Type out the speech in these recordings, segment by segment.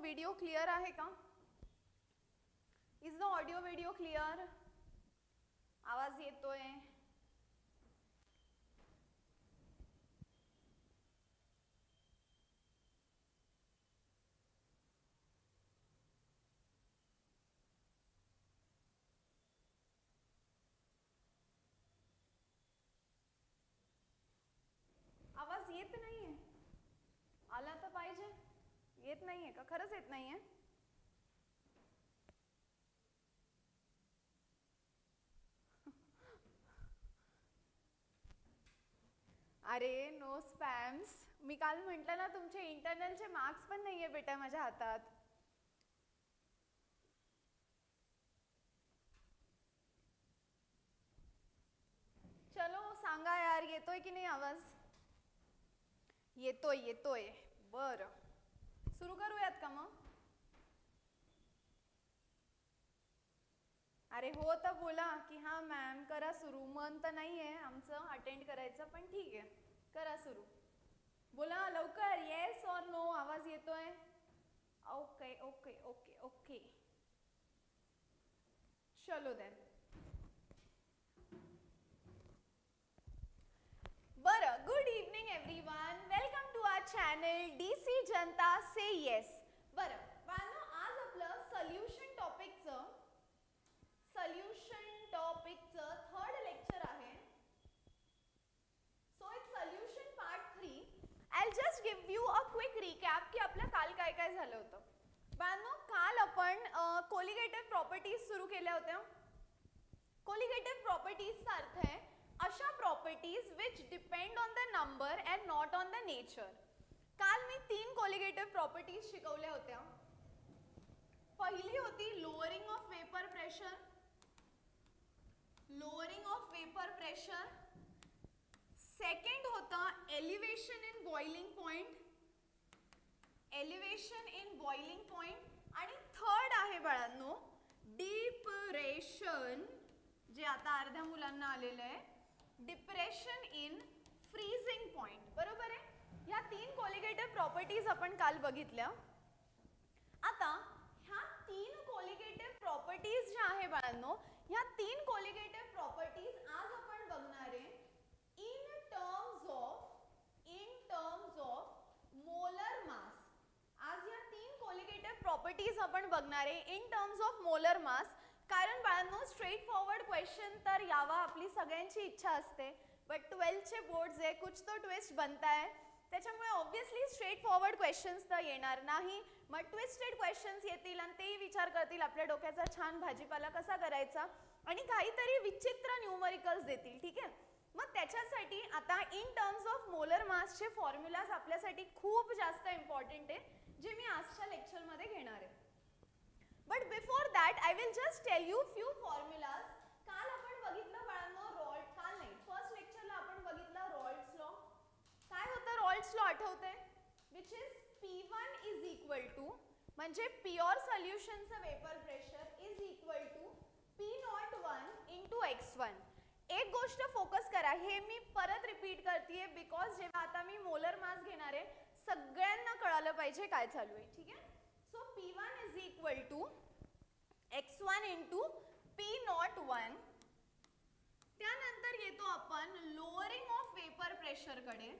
Video clear आहे का? Is the audio video clear? आवाज येतोय? आवाज येत नाहीये? आला तर पाहिजे. येत नाहीये का? खरंच येत नाहीये? अरे नो स्पॅम्स. मी काल म्हटलं ना तुमचे इंटरनलचे मार्क्स पण नाहीये बेटा माझ्या हातात. चलो सांगा यार, येतोय की नाही आवाज? येतोय येतोय. बरं, सुरू करूयात का मग? अरे हो तर बोला की हां मॅम करा सुरू. मन तर नाही आहे आमचं अटेंड करायचं, पण ठीक आहे करा सुरू. बोला लवकर. येस और नो आवाज येतोय? ओके ओके ओके ओके, चलो देन. बरं, good evening everyone. Welcome to our channel DC जनता से येस. बरं बाळांनो, आज आपलं सोल्युशन टॉपिकचं थर्ड लेक्चर आहे. So it's solution part 3. I just give you a quick recap की आपलं काल काय काय झालं होतं. बाळांनो, काल आपण कोलिगेटिव्ह प्रॉपर्टीज सुरू केल्या होत्या. कोलिगेटिव्ह प्रॉपर्टीजचा अर्थ आहे अशा properties which depend on the number and not on the nature. काल मी 3 कोलिगेटिव्ह प्रॉपर्टीज शिकवल्या होत्या. पहिली होती lowering of vapour pressure. Second होता एलिव्हेशन इन बॉइलिंग पॉइंट. आणि थर्ड आहे बाळांनो डिप्रेशन, जे आता अर्ध्या मुलांना आलेलं आहे, डिप्रेशन इन फ्रीजिंग पॉइंट. बरोबर आहे? ह्या 3 कोलिगेटिव्ह प्रॉपर्टीज आपण काल बघितल्या. आता ह्या 3 कोलिगेटिव्ह प्रॉपर्टीज ज्या आहे बाळांनो, ह्या 3 कोलिगेटिव्ह प्रॉपर्टीज आज आपण बघणार आहे इन टर्म्स ऑफ मोलर मास. आज या 3 कोलिगेटिव्ह प्रॉपर्टीज आपण बघणार आहे इन टर्म्स ऑफ मोलर मास. कारण बाळांनो, स्ट्रेट फॉरवर्ड क्वेश्चन तर यावा आपली सगळ्यांची इच्छा असते, बट 12चे बोर्ड्स आहे, कुछ तो ट्विस्ट बनता है. त्याच्यामुळे ऑब्व्हियसली स्ट्रेट फॉरवर्ड क्वेश्चन्स तर येणार नाही. मग ट्विस्टेड क्वेश्चन्स येतील आणि तेही विचार करतील आपल्या डोक्याचा छान भाजीपाला कसा करायचा, आणि काहीतरी विचित्र न्यूमरिकल्स देतील. ठीक आहे? मग त्याच्यासाठी आता इन टर्म्स ऑफ मोलर मासचे फॉर्म्युलाज आपल्यासाठी खूप जास्त इम्पॉर्टंट आहे, जे मी आजच्या लेक्चरमध्ये घेणार आहे. But before that I will just tell you few formulas. काल आपण बघितलं बाळांनो काल नाही, फर्स्ट लेक्चरला आपण बघितलं रॉल्ड्स लॉ. काय होतं रॉल्ड्स लॉ आठवतंय? Which is P1 is equal to, म्हणजे प्युअर सोल्युशनचं vapour pressure is equal to P01 into x1. एक गोष्ट फोकस करा, हे मी परत रिपीट करतेय बिकॉज जेव्हा आता मी मोलर मास घेणार आहे सगळ्यांना कळालं पाहिजे काय चालू आहे. ठीक आहे? So P1 is equal to x1 into P01. त्यानंतर येतो आपण लोअरिंग ऑफ वेपर प्रेशरकडे.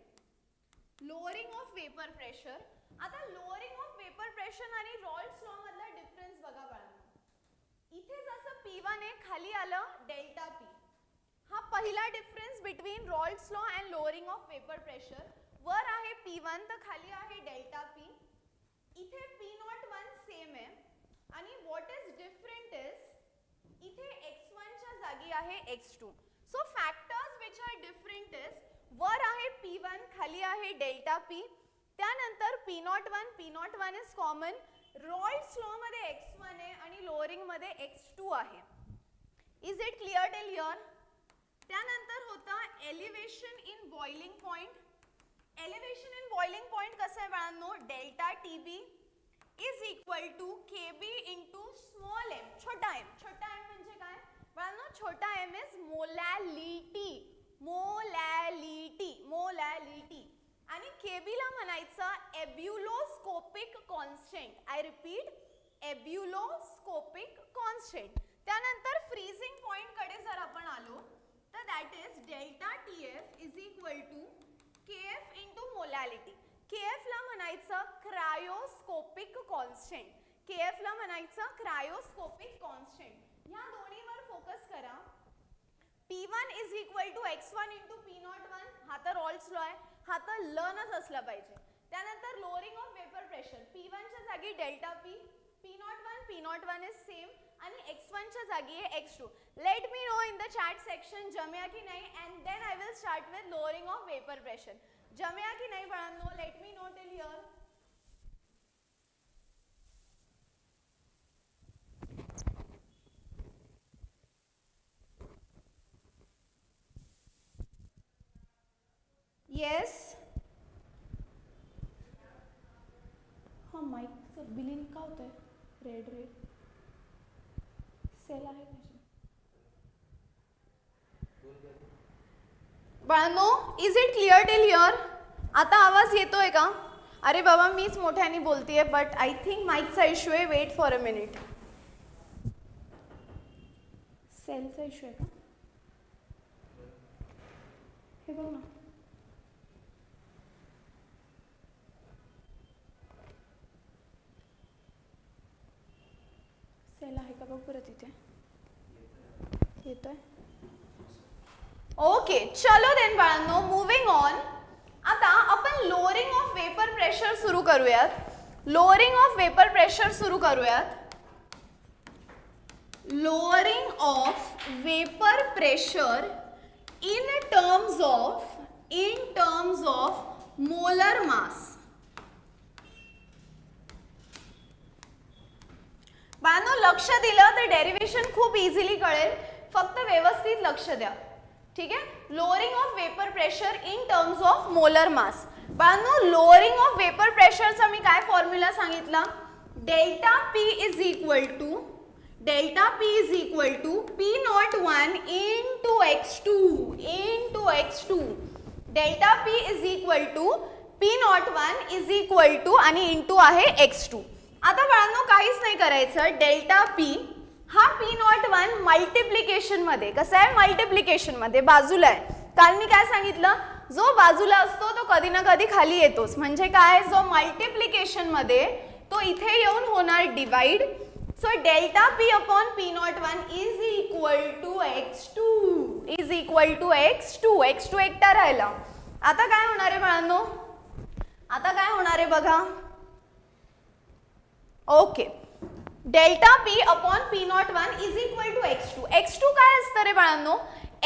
Lowering of vapour pressure. आता लोअरिंग ऑफ वेपर प्रेशर आणि रॉल्ड्स लॉ मधला डिफरन्स बघा बाळांनो. इथे जसं P1 आहे, खाली आलं डेल्टा P. हा पहिला difference between Raoult's law and lowering of vapour pressure. वर आहे P1 तर खाली आहे डेल्टा P. इथे P01 सेम आहे आणि व्हॉट इज डिफरंट इज इथे x1 च्या जागी आहे x2. So factors which are different is वर आहे P1, खाली आहे डेल्टा P. त्यानंतर P01 इज कॉमन. रॉल्ड्स लॉ मध्ये x1 आहे आणि लोअरिंग मध्ये x2 आहे. Is it clear till here? त्यानंतर होता elevation in boiling point. Elevation in boiling point कसं आहे बाळांनो? Delta TB is equal to KB into small m. छोटा m. छोटा m म्हणजे काय बाळांनो? छोटा m इज मोलॅलिटी. आणि केबीला म्हणायचं ebullioscopic constant. I repeat, ebullioscopic constant. त्यानंतर फ्रीजिंग पॉइंट कडे जर आपण आलो तर that is delta TF is equal to KF into molality. KF ला म्हणायचं क्रायोस्कोपिक कॉन्स्टंट. KF ला म्हणायचं क्रायोस्कोपिक कॉन्स्टंट. या दोन्हीवर फोकस करा. P1 is equal to x1 into P01. हा तर रॉल्स लॉ आहे, हा तर लर्नच असला पाहिजे. त्यानंतर lowering of vapour pressure. P1 च्या जागी delta P, P01 is same आणि x1 च्या जागी आहे x2. Let me know in the chat section जमया की नाही and then I will start with lowering of vapour pressure. जमया की नाही बाळांनो? Let me know till here. Yes. हा माईकचं बिलिंग का होत आहे? रेड सेल आहे कशी बाळांनो? Is it clear till here? आता आवाज येतोय का? अरे बाबा मीच मोठ्याने बोलतेय बट आय थिंक माईकचा इश्यू आहे. Wait for a minute. सेलचा इश्यू आहे का? हे बघ ना. सेल आहे का बघ बरं तिथे. येतोय? ओके चलो देन बाळांनो, मूविंग ऑन. आता आपण लोअरिंग ऑफ वेपर प्रेशर सुरू करूयात. लोअरिंग ऑफ वेपर प्रेशर सुरू करूयात. Lowering of vapour pressure in terms of molar mass. बाळांनो लक्ष दिलं तर डेरिव्हेशन खूप इझिली कळेल, फक्त व्यवस्थित लक्ष द्या. ठीक आहे. Lowering of vapour pressure in terms of molar mass. बाळांनो लोअरिंग ऑफ वेपर प्रेशरचा मी काय फॉर्म्युला सांगितला? Delta P is equal to P01 into x2 delta P is equal to P01 is equal to आणि इंटू आहे x2. आता बाळांनो काहीच नाही करायचं. डेल्टा P हा P01 मल्टिप्लिकेशन मध्ये कसा आहे? मल्टिप्लिकेशन मध्ये बाजूला आहे. कारण मी काय सांगितलं, जो बाजूला असतो तो कधी ना कधी खाली येतोच. म्हणजे काय, जो मल्टिप्लिकेशन मध्ये तो इथे येऊन होणार divide. So delta P upon P01 is equal to x2 is equal to x2. x2 एकटा राहिला. आता काय होणार आहे बाळांनो? आता काय होणार आहे बघा. Okay. Delta P upon P01 is equal to x2. x2 काय असतं रे बाळांनो?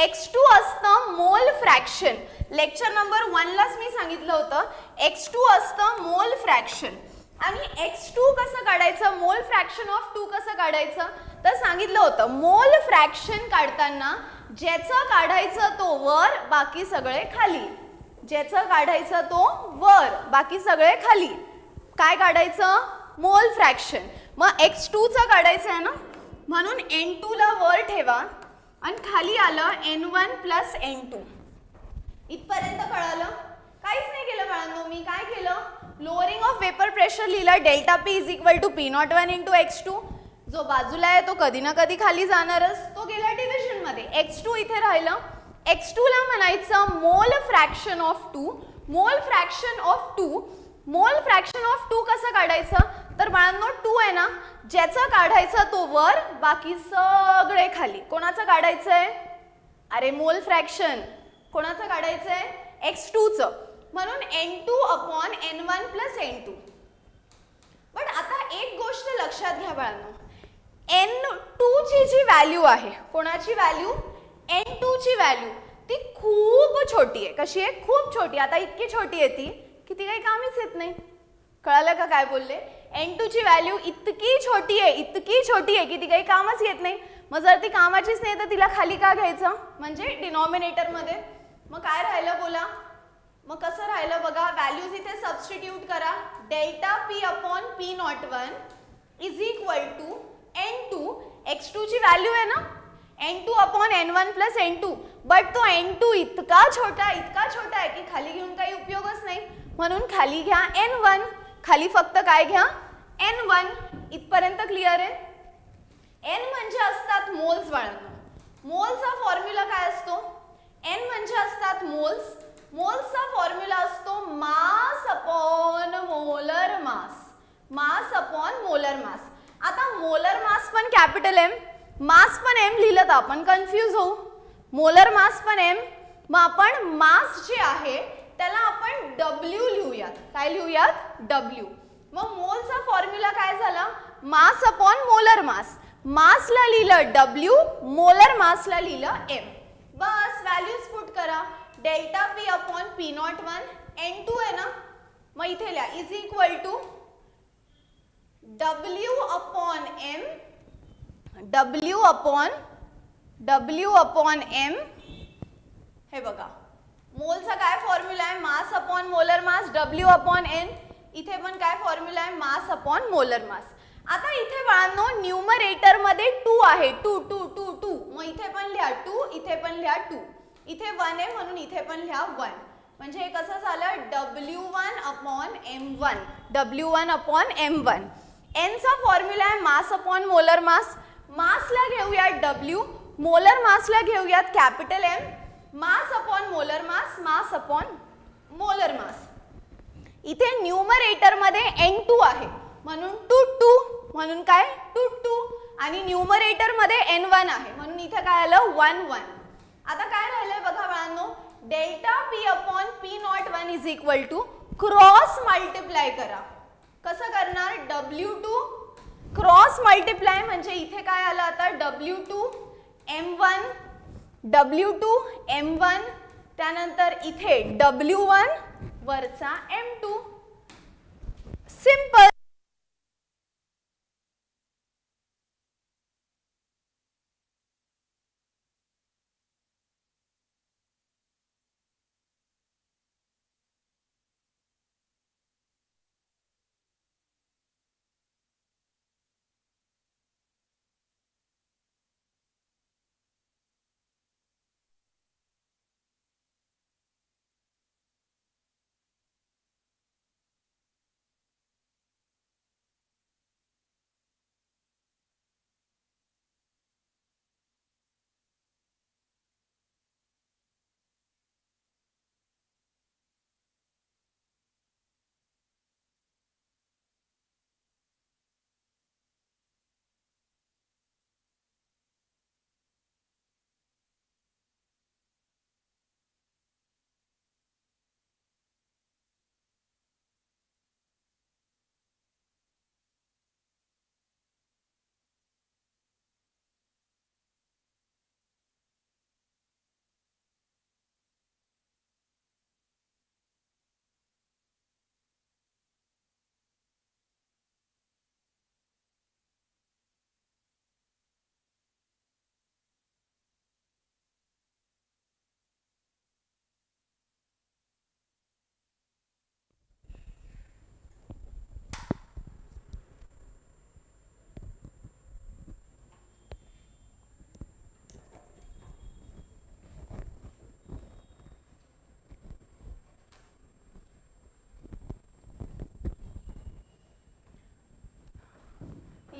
x2 असतं मोल फ्रॅक्शन. लेक्चर नंबर 1 लाच मी सांगितलं होतं x2 असतं मोल फ्रॅक्शन. आणि x2 कसं काढायचं? मोल फ्रॅक्शन ऑफ 2 कसं काढायचं? तर सांगितलं होतं मोल फ्रॅक्शन काढताना ज्याचं काढायचं तो वर बाकी सगळे खाली. ज्याचं काढायचं तो वर बाकी सगळे खाली. काय काढायचं? मोल फ्रॅक्शन. मग x2 चं काढायचं आहे ना, म्हणून n2 ला वर ठेवा आणि खाली आलं n1 प्लस n2. इथपर्यंत कळालं? काहीच नाही केलं बाळांनो. मी काय केलं? लोअरिंग ऑफ वेपर प्रेशर लिहिला. Delta P is equal to P01 into x2. जो बाजूला आहे तो कधी ना कधी खाली जाणारच, तो गेला डिव्हिजन मध्ये. x2 इथे राहिलं. x2 ला म्हणायचं मोल फ्रॅक्शन ऑफ 2. मोल फ्रॅक्शन ऑफ 2. मोल फ्रॅक्शन ऑफ 2 कसं काढायचं? तर बाळांनो 2 आहे ना, ज्याचं काढायचं तो वर बाकी सगळे खाली. कोणाचं काढायचंय? अरे मोल फ्रॅक्शन कोणाचं काढायचंय? x2 चं. म्हणून n2 upon n1 plus n2. But आता एक गोष्ट लक्षात घ्या बाळांनो, n2 ची जी व्हॅल्यू आहे, कोणाची व्हॅल्यू? n2 ची व्हॅल्यू ती खूप छोटी आहे. कशी आहे? खूप छोटी. आता इतकी छोटी आहे ती की ती काही कामीच येत नाही. कळालं का काय बोलले? n2 ची व्हॅल्यू इतकी छोटी आहे की ती काही कामच येत नाही. मग जर ती कामाचीच नाही तर तिला खाली का घ्यायचं? म्हणजे डिनॉमिनेटर मध्ये. मग काय राहिलं बोला? मग कसं राहिलं बघा, व्हॅल्यूज इथे सबस्टिट्यूट करा. Delta P upon P01 is equal to n2. x2 ची व्हॅल्यू आहे ना, N2 upon N1 plus N2, but तो N2 इतका छोटा आहे की खाली घेऊन काही उपयोगच नाही, म्हणून खाली घ्या N1, खाली फक्त काय घ्या N1. इथपर्यंत क्लिअर आहे. N म्हणजे असतात मोल्स बाळांनो. मोल्सचा फॉर्म्युला काय असतो? N म्हणजे असतात मोल्स. मोल्सचा फॉर्म्युला असतो मास upon molar mass. Mass upon molar mass. आता मोलर मास पण कॅपिटल M, मास पण M लिहिलं तर आपण कन्फ्यूज होऊ. मोलर मास पण M, मग आपण मास जे आहे त्याला आपण W लिहूयात. काय लिहूयात? W. मग मोलचा फॉर्म्युला काय झाला? मास अपॉन मोलर मास. मासला लिहिलं W, मोलर मासला लिहिलं M. बस व्हॅल्यूज पुट करा. Delta P upon P01, N2 आहे ना, मग इथे लिहा is equal to W upon M, W upon M. हे बघा मोलचा काय फॉर्म्युला आहे? Mass upon molar mass, W upon N. इथे पण काय फॉर्म्युला आहे? Mass upon molar mass. आता इथे बाळांनो न्यूमरेटर मध्ये 2 आहे, 2 2 2 2, मग इथे पण लिहा 2, इथे पण लिहा 2. इथे 1 आहे म्हणून इथे पण लिहा 1. म्हणजे हे कसं झालं? W1 upon M1, W1 upon M1. N चा फॉर्म्युला आहे मास अपॉन मोलर मास. मासला घेऊयात W, मोलर मासला घेऊयात capital M. Mass upon molar mass, mass upon molar मास. इथे न्यूमरेटर मध्ये N2 आहे म्हणून 2 2, म्हणून काय 2 2, आणि न्यूमरेटर मध्ये N1 आहे म्हणून इथे काय आलं? 1 1. आता काय राहिलंय बघा बाळांनो, delta P upon P01 is equal to cross multiply करा. कसं करणार? W2 क्रॉस मल्टिप्लाय म्हणजे इथे काय आलं आता? W2 M1, W2 M1, त्यानंतर इथे W1 वरचा M2. सिंपल.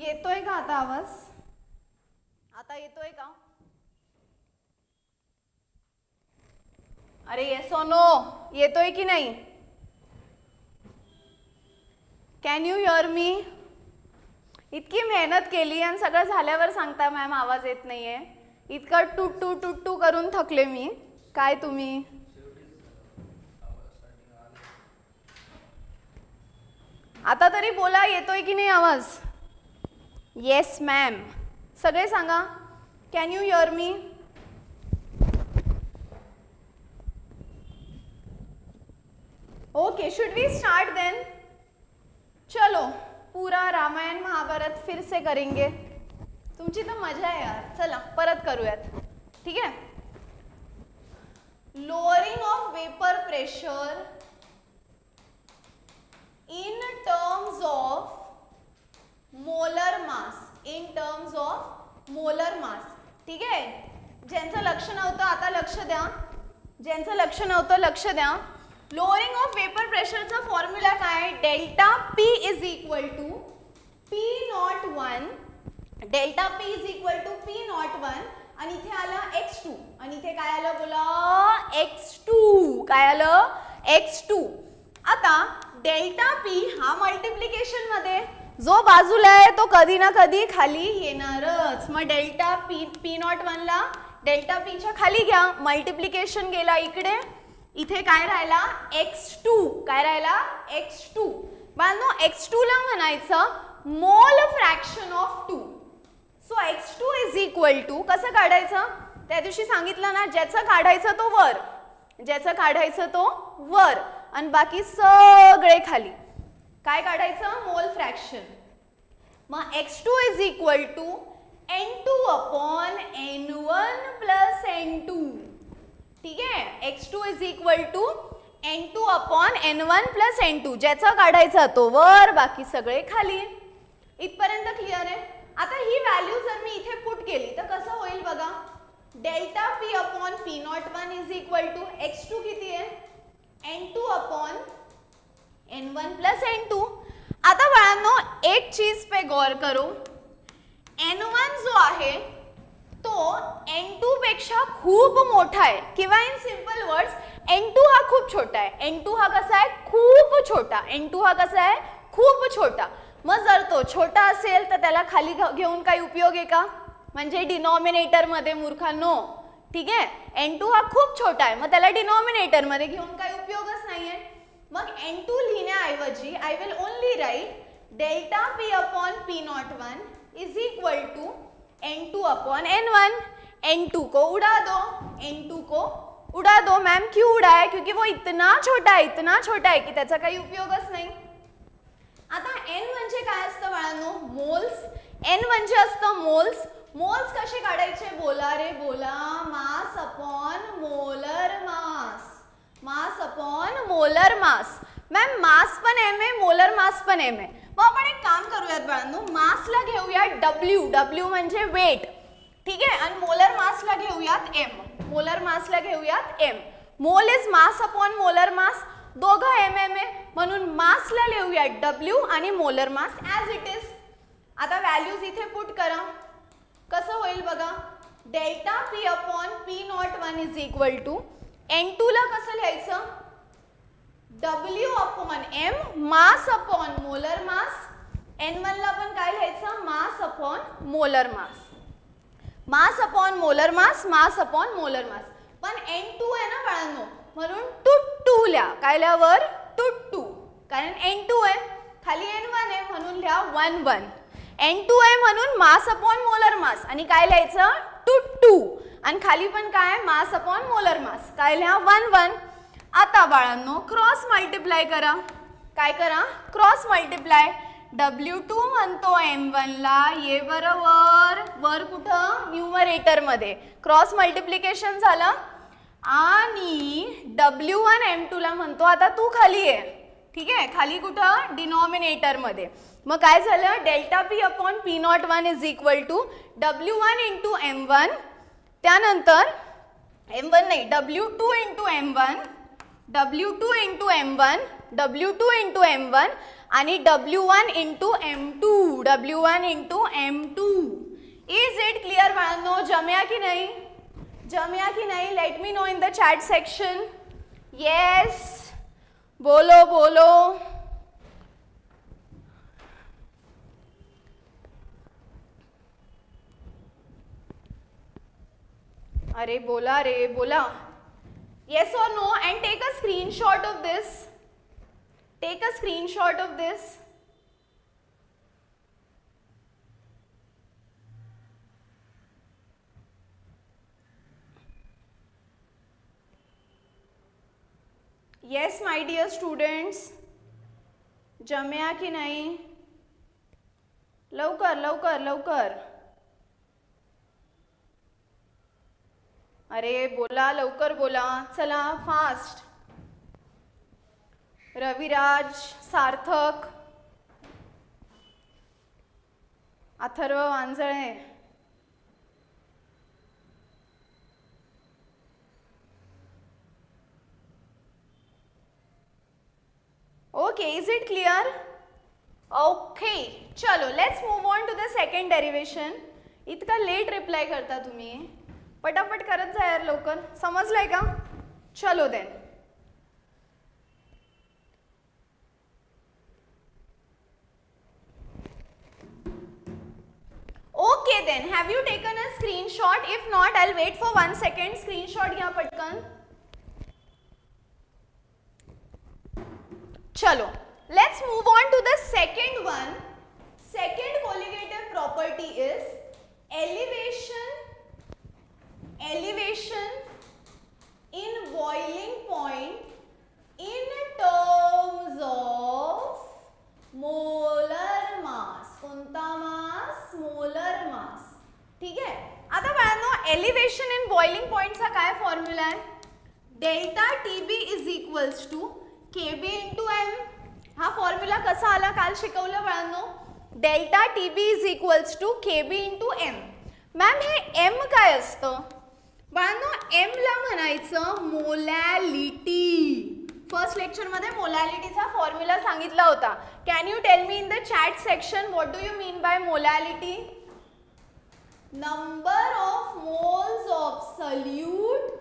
येतोय का आता आवाज? आता येतोय का? अरे येस और नो, येतोय की नाही? कॅन यू हिअर मी? इतकी मेहनत केली आणि सगळं झाल्यावर सांगता मॅम आवाज येत नाहीये. इतकं टुटू टुटू करून थकले मी. काय तुम्ही? आता तरी बोला, येतोय की नाही आवाज? Yes ma'am. सगळे सांगा, can you hear me? Okay, should we start then? चलो पूरा रामायण महाभारत फिर से करेंगे. तुमची तर मजा आहे यार. चला परत करूयात, ठीक आहे. Lowering of vapour pressure in terms of molar mass, in terms of molar mass. ठीक आहे. ज्यांचं लक्ष नव्हतं आता लक्ष द्या, ज्यांचं लक्ष नव्हतं लक्ष द्या. लोअरिंग ऑफ वेपर प्रेशरचा फॉर्म्युला काय? Delta P is equal to P01, delta P is equal to P01 आणि इथे आलं x2 आणि इथे काय आलं बोला? x2. काय आलं? x2. आता डेल्टा पी हा मल्टिप्लिकेशन मध्ये जो बाजूला आहे तो कधी ना कधी खाली येणारच. मग डेल्टा पी P01 ला डेल्टा पी च्या खाली घ्या, मल्टिप्लिकेशन गेला इकडे, इथे काय राहिला? x2. काय राहिला? x2. बांधो x2 ला म्हणायचं mole fraction of 2. So x2 is equal to कसं काढायचं? त्या दिवशी सांगितलं ना, ज्याचं काढायचं तो वर, ज्याचं काढायचं तो वर आणि बाकी सगळे खाली. काय काढायचं? मोल फ्रॅक्शन. मग x2 is equal to n2 upon n1 plus n2. ठीक आहे. x2 is equal to n2 upon n1 plus n2. ज्याचा काढायचा तो वर, बाकी सगळे खाली. इथपर्यंत क्लिअर आहे? आता ही व्हॅल्यू जर मी इथे पुट केली तर कसं होईल बघा? Delta P upon P01 is equal to x2 किती आहे? n2 upon n1 plus n2. आता बाळांनो एक चीज पे गौर करो, n1 जो आहे तो n2 पेक्षा खूप मोठा आहे, किंवा इन सिंपल वर्ड्स n2 हा खूप छोटा आहे. n2 हा कसा आहे? खूप छोटा. n2 हा कसा आहे? खूप छोटा. मग जर तो छोटा असेल तर त्याला खाली घेऊन काही उपयोग आहे का? म्हणजे डिनॉमिनेटर मध्ये मूर्खांनो. ठीक आहे. n2 हा खूप छोटा आहे, मग त्याला डिनॉमिनेटर मध्ये घेऊन काही उपयोगच नाहीये. मग n2 लिहिण्याऐवजी I will only write delta P upon P01 is equal to n2 upon n1. n2 को उड़ा दो, n2 को उड़ा दो. मैम क्यों उड़ाया? क्योंकि वो इतना छोटा है, इतना छोटा है की त्याचा काही उपयोगच नाही. आता n म्हणजे काय असतं बाळांनो? मोल्स. n म्हणजे असतं मोल्स. मोल्स कसे काढायचे? बोला रे बोला. Mass upon molar mass. Mass upon molar mass. Ma'am mass पण m आहे, मोलर मास पण m आहे. मग आपण एक काम करूयात बाळांनो, मासला घेऊयात w. w म्हणजे वेट. ठीक आहे. आणि मोलर मासला घेऊयात m. मोलर मासला घेऊयात m. Mole is mass upon molar mass. दोघं m आहे म्हणून मासला लिहूयात w आणि molar mass as it is. आता व्हॅल्यूज इथे पुट करा. कसं होईल बघा? Delta P upon P01 is equal to n2 ला कसं लिहायचं? w upon m mass upon molar mass. n1 ला पण काय लिहायचं? Mass upon molar mass. Mass upon molar mass, mass upon molar mass. पण n2 आहे ना बाळांनो, म्हणून 2 लिहा. काय लिहावर? 2. कारण n2 आहे, खाली n1 आहे म्हणून लिहा 1. n2 आहे म्हणून मास अपॉन मोलर मास आणि काय लिहायचं? 2 आणि खाली पण काय? मास अपॉन मोलर मास. काय लिहा? 1. आता बाळांनो क्रॉस मल्टिप्लाय करा. काय करा? Cross multiply. w2 म्हणतो m1 ला, ये बरोबर वर कुठं? न्यूमरेटर मध्ये. क्रॉस मल्टिप्लिकेशन झालं आणि w1 m2 ला म्हणतो आता तू खाली आहे. ठीक आहे. खाली कुठं? डिनॉमिनेटर मध्ये. मग काय झालं? Delta P upon P01 is equal to w1 into m1. त्यानंतर m1 नाही, w2 into m1, w2 into m1, w2 into m1 आणि w1 into m2, w1 into m2. Is it clear बाळांनो? जमया की नाही? जमया की नाही? Let me know in the chat section. Yes, बोलो बोलो. अरे बोला रे बोला. Yes or no? And take a screenshot of this. Take a screenshot of this. Yes, my dear students. जमया की नाही? लवकर लवकर लवकर. अरे बोला, लवकर बोला. चला fast. Raviraj, Sarthak, Atharva Wanjale, okay, is it clear? Okay, चलो let's move on to the second derivation. इतका लेट रिप्लाय करता तुम्ही, पटापट करत जा यार लवकर. समजलंय का? चलो then. Okay then, have you taken a screenshot? If not, I will wait for 1 second. Screenshot घ्या पटकन. चलो, let's move on to the second one. Second colligative property is elevation in boiling point in terms of molar mass. कोणता mass? molar mass. ठीक आहे. आता बाळांनो, elevation in boiling point चा काय फॉर्म्युला आहे? Delta TB is equals to KB into M. हा formula कसा आला? काल शिकवलं बाळांनो. Delta TB is equals to KB into M. Ma'am हे M काय असतं? बाळांनो, M ला म्हणायचं मोलॅलिटी. फर्स्ट लेक्चर मध्ये मोलॅलिटीचा फॉर्म्युला सांगितला होता. Can you tell me in the chat section what do you mean by molality? Number of moles of solute,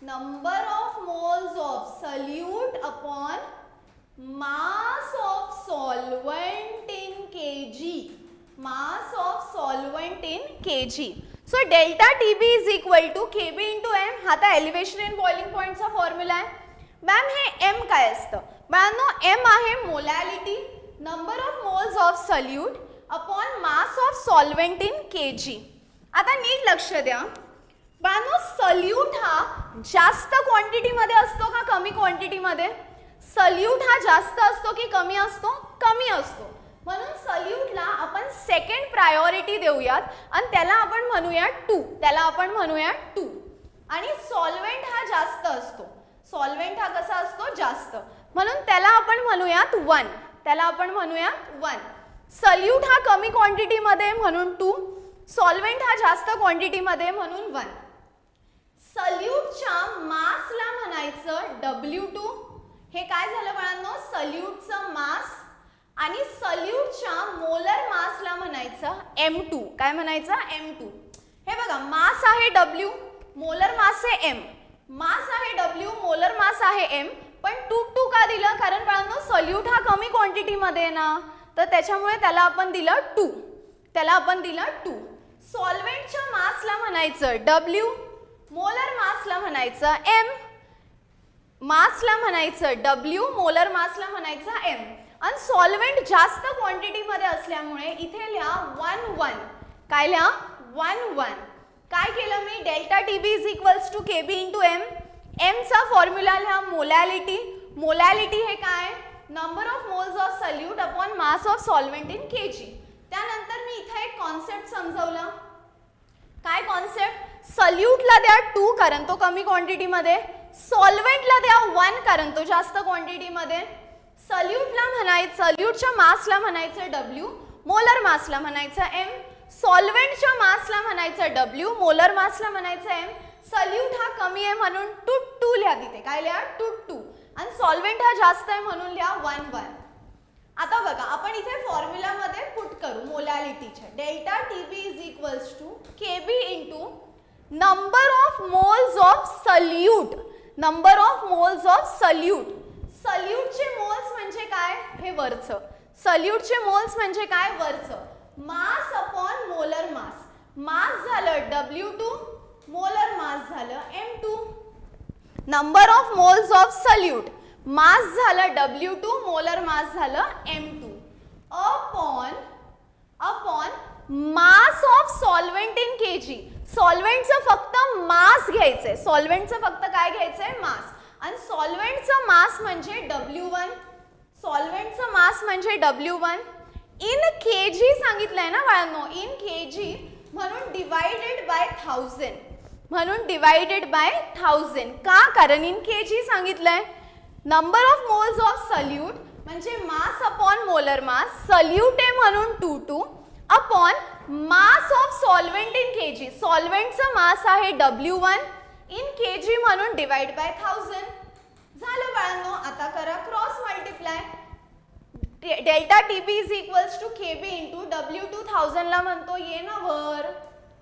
number of moles of solute upon mass of solvent in kg. Mass of solvent in kg. So delta TB is equal to KB into M. हा तर elevation in boiling point चा formula आहे. Ma'am हे M काय असतं? बाळांनो, M आहे molality, number of moles of solute upon mass of solvent in kg. आता नीट लक्ष द्या बाळांनो, सल्यूट हा जास्त क्वांटिटी मध्ये असतो का कमी क्वांटिटी मध्ये? सल्यूट हा जास्त असतो की कमी असतो? कमी असतो. म्हणून सल्यूटला आपण सेकंड प्रायोरिटी देऊयात आणि त्याला आपण म्हणूया 2. त्याला आपण म्हणूया 2. आणि सॉल्व्हेंट हा जास्त असतो. सॉल्व्हेंट हा कसा असतो? जास्त. म्हणून त्याला आपण म्हणूयात 1. त्याला आपण म्हणूयात 1. सल्यूट हा कमी क्वांटिटी मध्ये म्हणून 2. सॉल्व्हेंट हा जास्त क्वांटिटी मध्ये म्हणून 1. सल्यूटच्या मासला म्हणायचं W2. हे काय झालं बाळांनो? सल्यूटचं मास. आणि सल्यूटच्या मोलर मासला म्हणायचं M2. काय म्हणायचं? M2. हे बघा, मास आहे W, मोलर मास आहे M. मास आहे W, मोलर मास आहे M. पण 2 का दिलं? कारण बाळांनो सल्यूट हा कमी क्वांटिटी मध्ये आहे ना, तर त्याच्यामुळे त्याला आपण दिलं 2. त्याला आपण दिलं 2. सॉल्व्हेंटच्या मासला म्हणायचं W, मोलर मासला म्हणायचं M. मासला म्हणायचं W, मोलर मासला म्हणायचं M. आणि सॉल्व्हेंट जास्त क्वांटिटी मध्ये असल्यामुळे इथे लिहा 1 1. काय लिहा? 1 1. काय केलं मी? Delta TB is equals to KB into M. M चा फॉर्म्युला लिहा मोलॅलिटी. मोलॅलिटी हे काय? Number of moles of solute upon mass of solvent in kg. त्यानंतर मी इथे एक कॉन्सेप्ट समजावला. काय कॉन्सेप्ट? सल्यूटला द्या 2 कारण तो कमी क्वांटिटी मध्ये. सॉल्व्हेंटला द्या 1 कारण तो जास्त क्वांटिटी मध्ये. सल्यूटला म्हणायचं, सल्यूटच्या मासला म्हणायचं W, मोलर मासला म्हणायचं M. सॉल्व्हेंटच्या मासला म्हणायचं W, मोलर मासला म्हणायचं M. सल्यूट हा कमी आहे म्हणून 2 लिहा तिथे. काय लिहा? 2. आणि सॉल्व्हेंट हा जास्त आहे म्हणून लिहा 1 1. आता बघा, आपण इथे फॉर्म्युला मध्ये पुट करू मोलॅलिटीचे. Delta TB is equals to KB into number of moles of solute. Number of moles of solute. सल्यूटचे मोल्स म्हणजे काय? हे वरचं. सल्यूटचे मोल्स म्हणजे काय? वरचं. मास अपॉन मोलर मास. मास झालं W2, मोलर मास झालं M2. Number of moles of solute. Mass झालं W2, मोलर मास झालं M2. Upon mass of solvent in kg. सॉल्व्हेंटचं फक्त मास घ्यायचंय. सॉल्व्हेंटचं फक्त काय घ्यायचंय? मास. आणि सॉल्व्हेंटचं मास म्हणजे W1. सॉल्व्हेंटचं मास म्हणजे W1 इन kg सांगितलंय ना बाळांनो. इन kg म्हणून डिवाइडेड बाय 1000. म्हणून डिवाइडेड बाय 1000. का? कारण इन kg सांगितलंय. Number of moles of solute म्हणजे mass upon molar mass. Solute आहे म्हणून 2 upon mass of solvent in kg. सॉल्व्हेंटचं मास आहे W1 इन kg म्हणून डिवाइड बाय 1000. झालं बाळांनो. आता करा cross multiply. Delta TB is equals to KB into W2000 ला म्हणतो ये ना वर,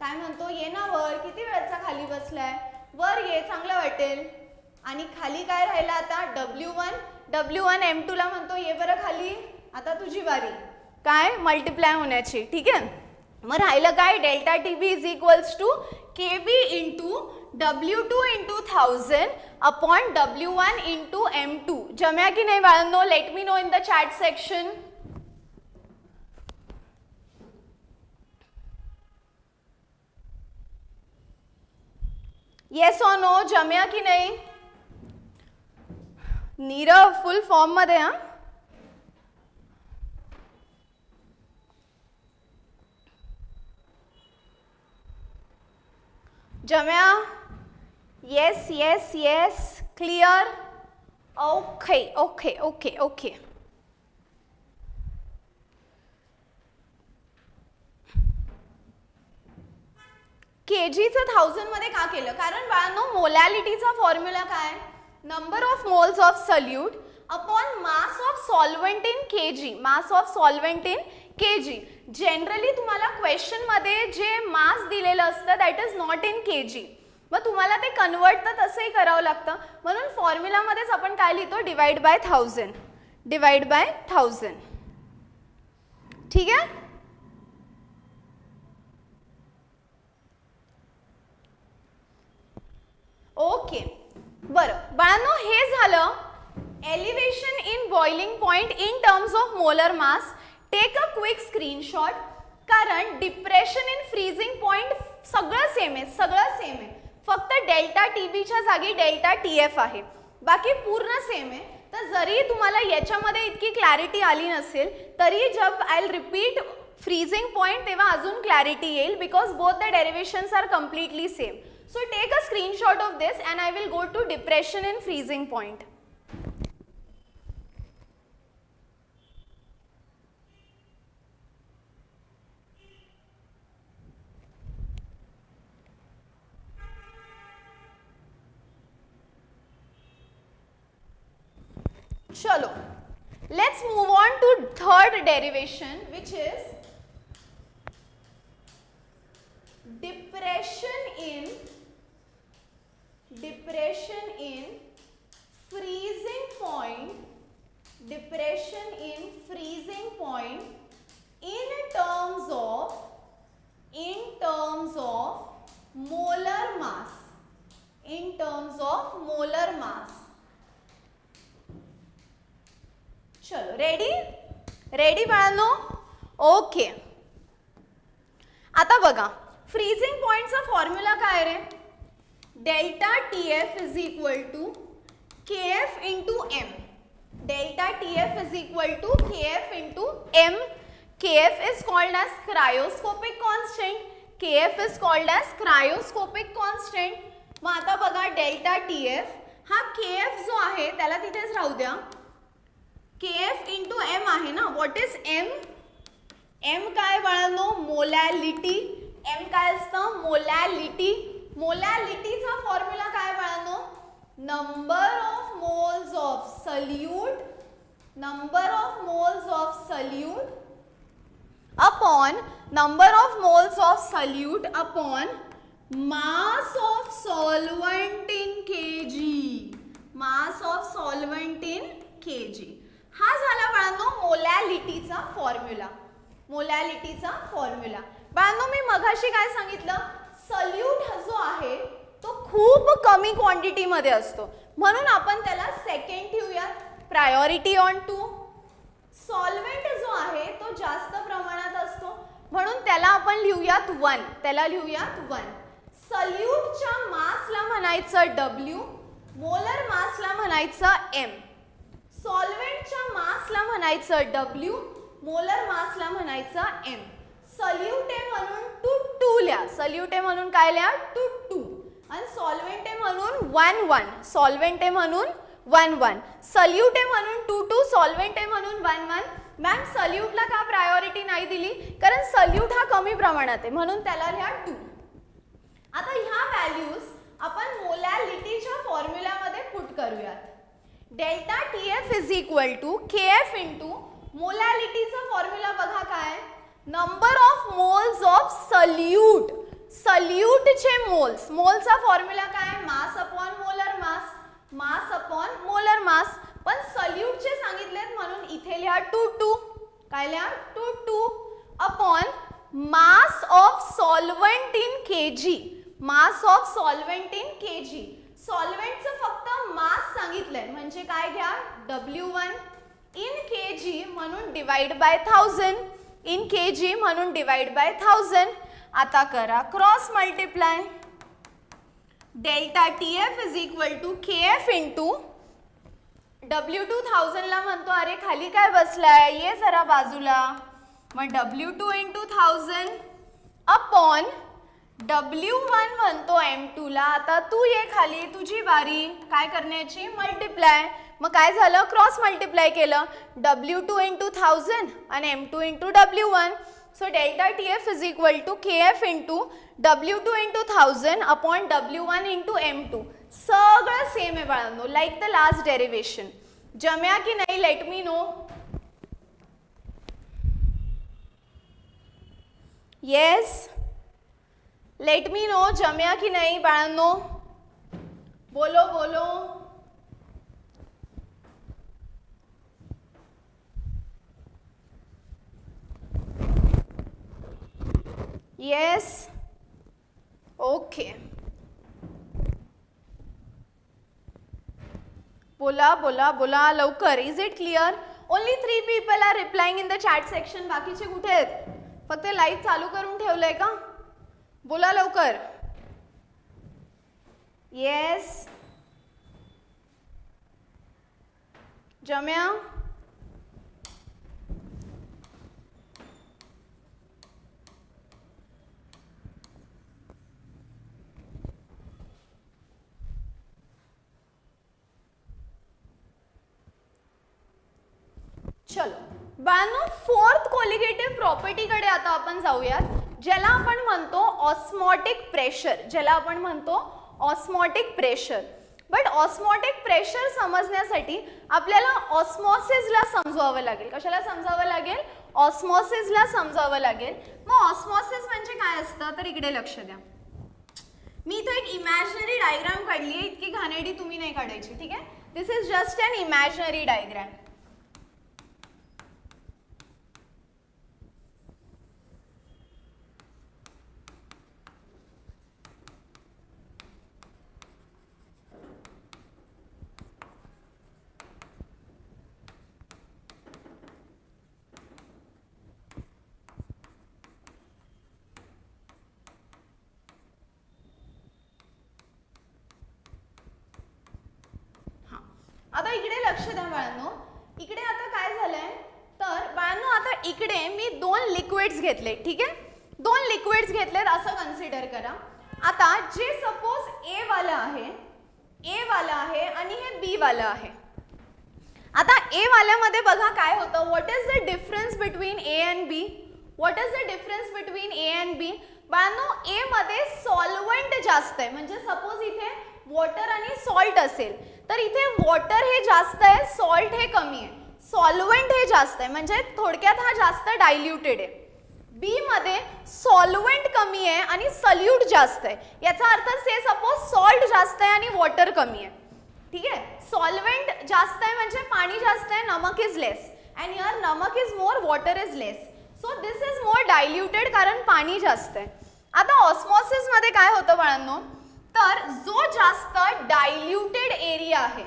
काय म्हणतो ये ना वर, किती वेळचा खाली बसलाय, वर ये, चांगलं वाटेल. आणि खाली काय राहिला आता W1 M2 ला म्हणतो ये बरं खाली, आता तुझी वारी काय मल्टिप्लाय होण्याची. ठीक आहे, मग राहिलं काय, delta TB is equals to KB into W2 into 1000 upon W1 into M2. जमया की नाही बाळांनो? Let me know in the chat section. Yes और नो, जमया की नाही? नीरव फुल फॉर्म मध्ये. हा, जम्या? Yes yes yes, clear. Okay okay okay okay. केजीचं 1000 मध्ये का केलं? कारण बाळांनो मोलॅलिटीचा फॉर्म्युला काय, number of moles of solute upon mass of solvent in KG. Mass of solvent in KG. Generally तुम्हाला क्वेश्चन मध्ये जे मास दिलेलं असतं that is not in KG, मग तुम्हाला ते कन्वर्ट तर तसंही करावं लागतं. म्हणून फॉर्म्युलामध्येच आपण काय लिहितो, डिवाइड बाय 1000, डिवाइड बाय 1000. ठीक आहे. ओके, बरं बाळांनो, हे झालं elevation in boiling point in terms of molar mass. Take a quick screenshot, कारण डिप्रेशन इन फ्रीजिंग पॉइंट सगळं सेम आहे, सगळं सेम आहे. फक्त डेल्टा टीबीच्या जागी डेल्टा टीएफ आहे, बाकी पूर्ण सेम आहे. तर जरी तुम्हाला याच्यामध्ये इतकी क्लॅरिटी आली नसेल तरी जब I will repeat freezing point तेव्हा अजून क्लॅरिटी येईल, because both the derivations are completely same. So take a screenshot of this and I will go to depression in freezing point. Chalo, let's move on to third derivation, which is depression in freezing point, depression in freezing point in terms of molar mass, in terms of molar mass. चलो, ready ready बाळांनो? Okay, आता बघा freezing पॉइंटचा formula काय रे, delta TF is equal to KF into M. Delta TF is equal to KF into M. KF is called as cryoscopic constant, KF is called as cryoscopic constant. मग आता बघा delta TF हा KF जो आहे त्याला तिथेच राहू द्या, केएफ इंटू एम आहे ना. What is M? एम काय बाळांनो? मोलॅलिटी. एम काय असतं? मोलॅलिटी. मोलॅलिटीचा फॉर्म्युला काय बाळांनो? Number of moles of solute, number of moles of solute upon number of moles of solute upon mass of solvent in KG. Mass of solvent in KG. हा झाला बाळांनो मोलॅलिटीचा formula. मोलॅलिटीचा formula. बाळांनो मी मगाशी काय सांगितलं, सल्यूट जो आहे तो खूप कमी क्वांटिटी मध्ये असतो, म्हणून आपण त्याला सेकंड ठेवूयात, प्रायोरिटी ऑन टू. सॉल्व्हेंट जो आहे तो जास्त प्रमाणात असतो, म्हणून त्याला आपण लिहूयात 1, त्याला लिहूयात 1. सल्यूटच्या मासला म्हणायचं W, मोलर मासला म्हणायचं M. सॉल्व्हेंटच्या मासला म्हणायचं W, मोलर मासला म्हणायचं M. सल्यूट आहे म्हणून 2 लिहा, सल्यूट आहे म्हणून काय लिहा 2 आणि सॉल्व्हेंट आहे म्हणून 1 सॉल्व्हेंट आहे म्हणून 1 सल्यूट आहे म्हणून 2 सॉल्व्हेंट आहे म्हणून 1 मॅम सल्यूटला का प्रायोरिटी नाही दिली? कारण सल्यूट हा कमी प्रमाणात आहे म्हणून त्याला लिहा 2. आता ह्या व्हॅल्यूज आपण मोलॅलिटीच्या फॉर्म्युलामध्ये पुट करूयात. Delta TF is equal to KF into मोलॅलिटीचा फॉर्म्युला बघा काय, number of moles of solute, सल्यूटचे मोल्स, मोलचा फॉर्म्युला काय, mass upon molar mass, mass upon molar mass, पण सल्यूटचे सांगितलेत म्हणून इथे लिहा 2 काय लिहा 2 upon mass of solvent in KG, mass of solvent in KG, सॉल्व्हेंटचं फक्त मास सांगितलंय म्हणजे काय घ्या W1 इन केजी म्हणून डिवाइड बाय 1000, इन केजी म्हणून डिवाइड बाय 1000. आता करा cross multiply, delta TF is equal to KF into W2 1000 ला म्हणतो अरे खाली काय बसलाय, ये जरा बाजूला, मग W2 इंटू 1000 अपॉन W1 म्हणतो M2 ला, आता तू ये खाली, तुझी बारी काय करण्याची, मल्टिप्लाय, मग काय झालं क्रॉस मल्टिप्लाय केलं, W2 इंटू 1000 आणि M2 into W1, so delta TF is equal to KF into W2 into 1000 upon W1 into M2, सगळं सेम आहे बाळांनो, लाईक द लास्ट डेरिवेशन. जम्या की नाही, let me know. Yes, let me know, जम्या की नाही बाळांनो, बोलो बोलो. येस, ओके, बोला बोला बोला लवकर. Is it clear? Only 3 people are replying in the chat section, बाकीचे कुठे आहेत? फक्त लाईव्ह चालू करून ठेवलंय का? बोला लवकर. येस, जम्या, चलो बाळांनो, फोर्थ कोलिगेटिव्ह प्रॉपर्टी कडे आता आपण जाऊयात, ज्याला आपण म्हणतो ऑस्मोटिक प्रेशर, ज्याला आपण म्हणतो osmotic pressure. But osmotic pressure समजण्यासाठी आपल्याला ऑस्मॉसिसला समजावं लागेल. कशाला समजावं लागेल? ऑस्मॉसिसला समजावं लागेल. मग ऑस्मॉसिस म्हणजे काय असतं तर इकडे लक्ष द्या. मी इथे एक इमॅजिनरी डायग्राम काढली आहे, इतकी घाणेरडी तुम्ही नाही काढायची, ठीक आहे? This is just an imaginary diagram. आता इकडे लक्ष द्या बाळांनो, इकडे आता काय झालंय तर बाळांनो, आता इकडे मी 2 लिक्विड्स घेतले, ठीक आहे? 2 लिक्विड्स घेतलेत असं कन्सिडर करा. आता जे सपोज A वाला आहे आणि हे B वाला आहे. आता A वाल्यामध्ये बघा काय होतं, what is the difference between A and B? What is the difference between A and B? बाळांनो, A मध्ये सॉल्व्हेंट जास्त आहे, म्हणजे सपोज इथे वॉटर आणि सॉल्ट असेल तर इथे वॉटर हे जास्त आहे, सॉल्ट हे कमी आहे, सॉल्व्हेंट हे जास्त आहे, म्हणजे थोडक्यात हा जास्त डायल्युटेड आहे. बी मध्ये सॉल्व्हेंट कमी आहे आणि सल्यूट जास्त आहे. याचा अर्थ से सपोज सॉल्ट जास्त आहे आणि वॉटर कमी आहे, ठीक आहे? सॉल्व्हेंट जास्त आहे म्हणजे पाणी जास्त आहे, नमक इज लेस, अँड हियर नमक is more, water is less, so this is more diluted कारण पाणी जास्त आहे. आता ऑस्मॉसिस मध्ये काय होतं बाळांनो, तर जो जास्त डायल्युटेड एरिया आहे,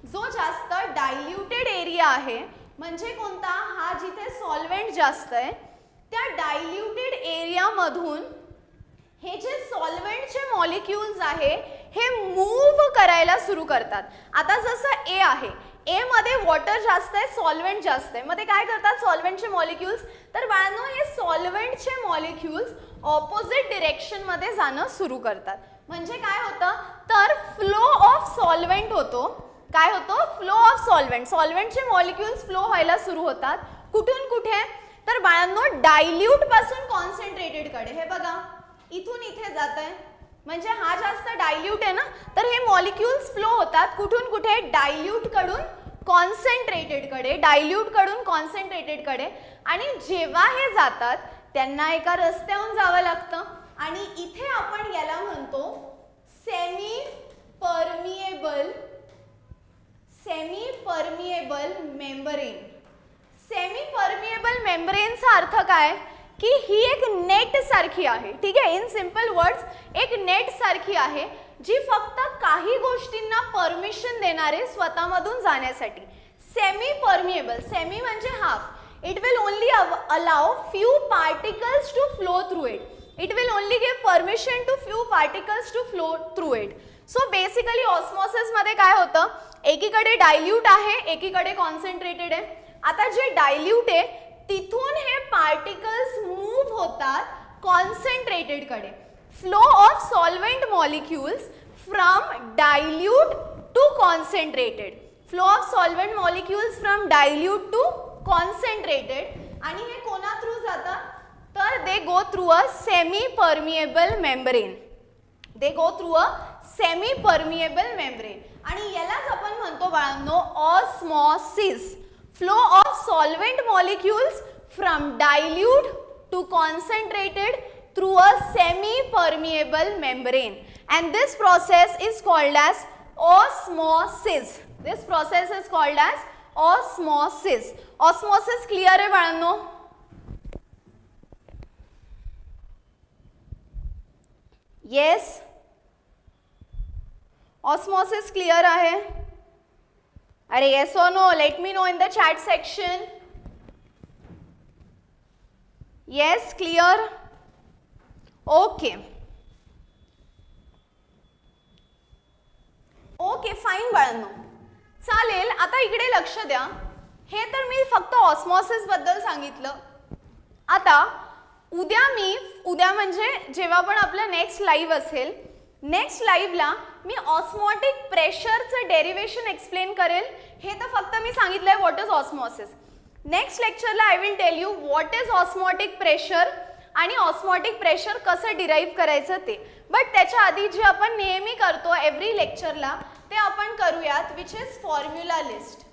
जो जास्त डायल्युटेड एरिया आहे म्हणजे कोणता, हा जिथे सॉल्व्हेंट जास्त आहे त्या डायल्युटेड एरिया मधून हे जे सॉल्व्हेंटचे मॉलिक्युल्स आहे हे मूव्ह करायला सुरू करतात. आता जसं A आहे, A मध्ये वॉटर जास्त आहे, सॉल्व्हेंट जास्त आहे, मग ते काय करतात सॉल्व्हेंटचे मॉलिक्युल्स, तर बाळांनो हे सॉल्व्हेंटचे मॉलिक्युल्स ऑपोजिट डिरेक्शन मध्ये जाणं सुरू करतात. म्हणजे काय होतं तर फ्लो ऑफ सॉल्व्हेंट होतो. काय होतो? फ्लो ऑफ सॉल्व्हेंट, सॉल्व्हेंटचे मॉलिक्युल्स फ्लो व्हायला सुरू होतात. कुठून कुठे तर बाळांनो डायल्यूट पासून कॉन्सन्ट्रेटेड कडे. हे बघा इथून इथे जात आहे म्हणजे हा जास्त डायल्यूट आहे ना, तर हे मॉलिक्युल्स फ्लो होतात कुठून कुठे, डायल्यूट कडून कॉन्सन्ट्रेटेडकडे, डायल्यूटकडून कॉन्सन्ट्रेटेडकडे, आणि जेव्हा हे जातात त्यांना एका रस्त्याहून जावं लागतं आणि इथे आपण याला म्हणतो semi permeable membrane. Semi permeable मेम्ब्रेनचा अर्थ काय की ही एक नेट सारखी आहे. ठीक आहे, इन सिंपल वर्ड्स एक नेट सारखी आहे जी फक्त काही गोष्टींना परमिशन देणारे स्वतःमधून जाण्यासाठी. सेमी परमिएबल, सेमी म्हणजे half. It will only allow few particles to flow through it. It will only give permission to few particles to flow through it. So basically osmosis मध्ये काय होतं, एकीकडे डायल्यूट आहे, एकीकडे concentrated आहे. आता जे डायल्यूट आहे तिथून हे पार्टिकल्स मूव्ह होतात कॉन्सन्ट्रेटेड कडे. Flow of solvent molecules from dilute to concentrated. Flow of solvent molecules from dilute to concentrated. आणि हे कोणा थ्रू जातात तर they go through a semi permeable membrane. They go through a semi permeable membrane. आणि यालाच आपण म्हणतो बाळांनो osmosis. Flow of solvent molecules from dilute to concentrated through a semi permeable membrane. And this process is called as osmosis. This process is called as osmosis. Osmosis clear है बाळांनो? Yes. Osmosis clear आहे? अरे yes or no? Let me know in the chat section. Yes, clear? Okay. Okay fine बाळांनो, चालेल. आता इकडे लक्ष द्या. हे तर मी फक्त ऑस्मॉसिस बद्दल सांगितलं. आता उद्या म्हणजे जेव्हा पण आपलं नेक्स्ट लाईव्ह असेल, नेक्स्ट लाईव्हला मी ऑस्मॉटिक प्रेशरचं डेरिवेशन एक्सप्लेन करेल. हे तर फक्त मी सांगितलंय व्हॉट इज ऑस्मॉसिस. नेक्स्ट लेक्चरला I will tell you what is osmotic pressure आणि ऑस्मॉटिक प्रेशर कसं डिराईव्ह करायचं ते. बट त्याच्या आधी जे आपण नेहमी करतो एव्हरी लेक्चरला ते आपण करूयात, विच इज फॉर्म्युला लिस्ट.